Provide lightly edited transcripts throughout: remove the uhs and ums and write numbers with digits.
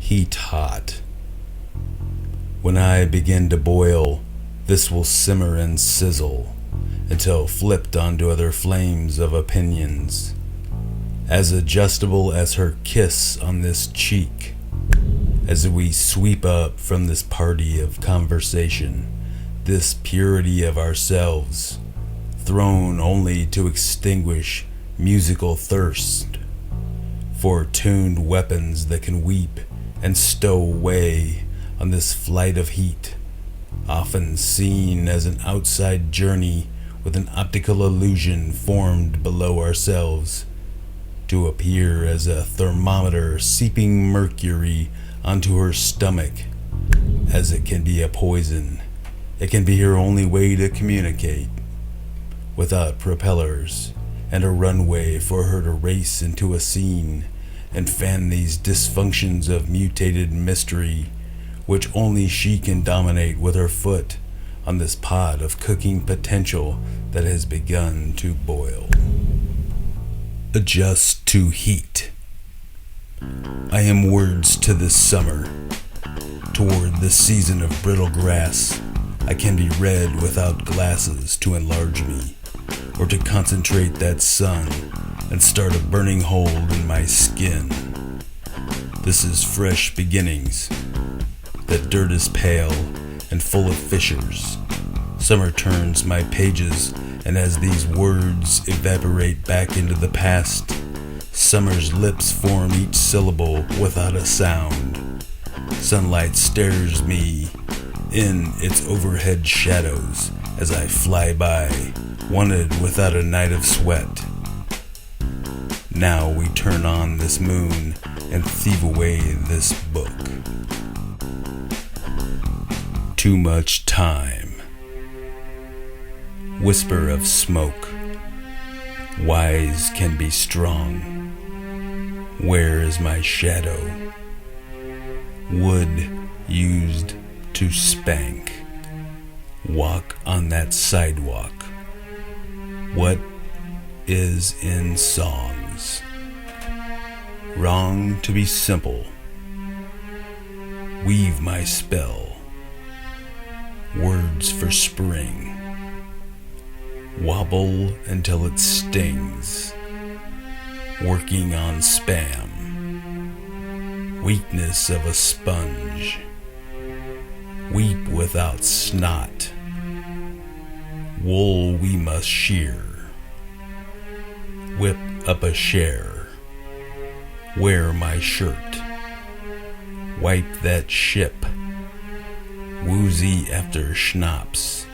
heat hot. When I begin to boil, this will simmer and sizzle until flipped onto other flames of opinions, as adjustable as her kiss on this cheek, as we sweep up from this party of conversation, this purity of ourselves, thrown only to extinguish musical thirst, for tuned weapons that can weep and stow away on this flight of heat, often seen as an outside journey with an optical illusion formed below ourselves, to appear as a thermometer seeping mercury onto her stomach, as it can be a poison. It can be her only way to communicate, without propellers and a runway for her to race into a scene and fan these dysfunctions of mutated mystery, which only she can dominate with her foot on this pot of cooking potential that has begun to boil. Adjust to heat. I am words to this summer. Toward this season of brittle grass, I can be read without glasses to enlarge me, or to concentrate that sun and start a burning hole in my skin. This is fresh beginnings. That dirt is pale and full of fissures. Summer turns my pages, and as these words evaporate back into the past, summer's lips form each syllable without a sound. Sunlight stares me in its overhead shadows as I fly by, wanted without a night of sweat. Now we turn on this moon and thieve away this book. Too much time. Whisper of smoke. Wise can be strong. Where is my shadow? Wood used to spank. Walk on that sidewalk. What is in songs? Wrong to be simple. Weave my spell. Words for spring. Wobble until it stings. Working on spam. Weakness of a sponge. Weep without snot. Wool we must shear. Whip up a share. Wear my shirt. Wipe that ship. Woozy after schnapps.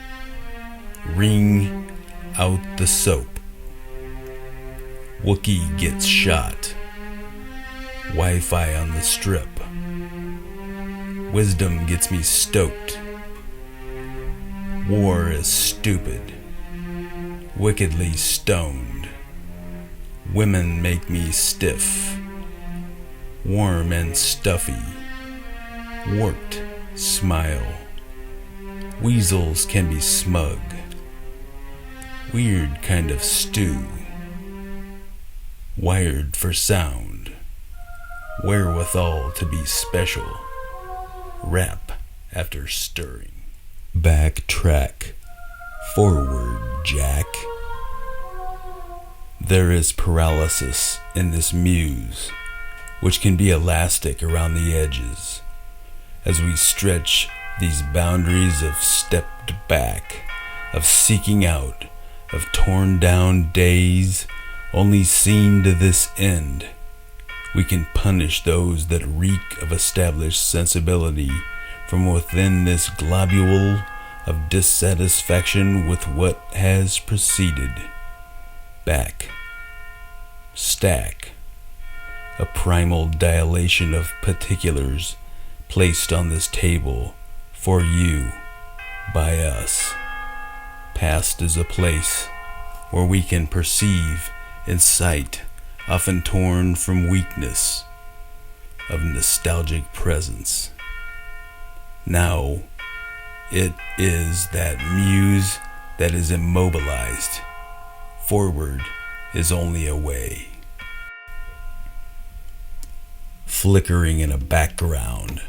Wring out the soap. Wookie gets shot. Wi-Fi on the strip. Wisdom gets me stoked. War is stupid. Wickedly stoned. Women make me stiff. Warm and stuffy. Warped smile. Weasels can be smug. Weird kind of stew. Wired for sound. Wherewithal to be special. Rap after stirring. Backtrack. Forward, Jack. There is paralysis in this muse, which can be elastic around the edges, as we stretch these boundaries of stepped back, of seeking out, of torn down days only seen to this end. We can punish those that reek of established sensibility from within this globule of dissatisfaction with what has preceded. Back. Stack. A primal dilation of particulars placed on this table for you by us. Past is a place where we can perceive in sight, often torn from weakness of nostalgic presence. Now it is that muse that is immobilized. Forward is only a way. flickering in a background.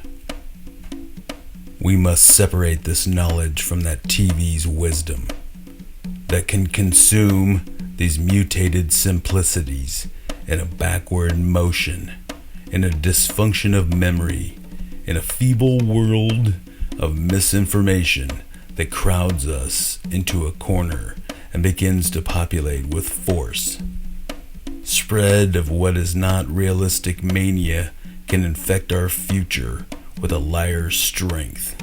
We must separate this knowledge from that TV's wisdom that can consume these mutated simplicities in a backward motion, in a dysfunction of memory, in a feeble world of misinformation that crowds us into a corner and begins to populate with force. Spread of what is not realistic mania can infect our future with a liar's strength.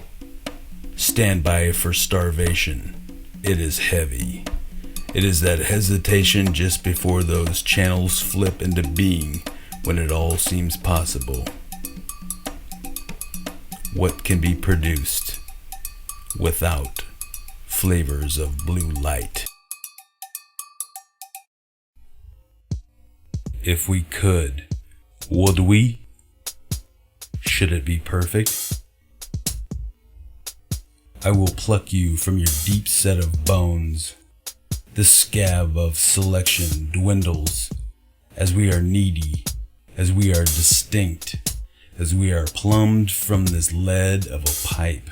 Stand by for starvation. It is heavy. It is that hesitation just before those channels flip into being when it all seems possible. What can be produced without flavors of blue light? If we could, would we? Should it be perfect? I will pluck you from your deep set of bones. The scab of selection dwindles as we are needy, as we are distinct, as we are plumbed from this lead of a pipe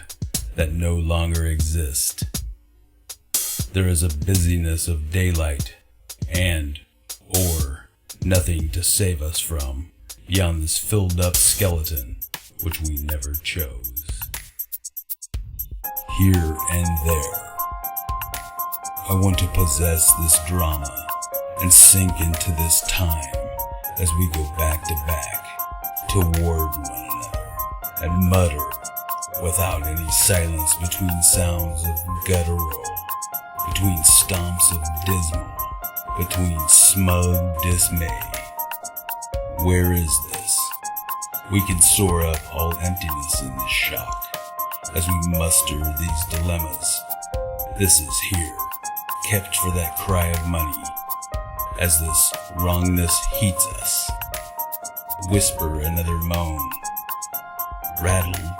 that no longer exists. There is a busyness of daylight or nothing to save us from beyond this filled up skeleton which we never chose. Here and there, I want to possess this drama and sink into this time as we go back to back toward one another and mutter without any silence between sounds of guttural, between stomps of dismal, between smug dismay. Where is this? We can soar up all emptiness in this shock as we muster these dilemmas. This is here, kept for that cry of money, as this wrongness heats us. Whisper another moan, rattle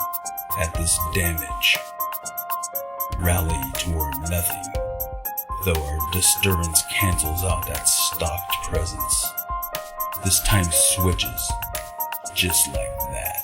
at this damage, rally toward nothing, though our disturbance cancels out that stalked presence. This time switches, just like that.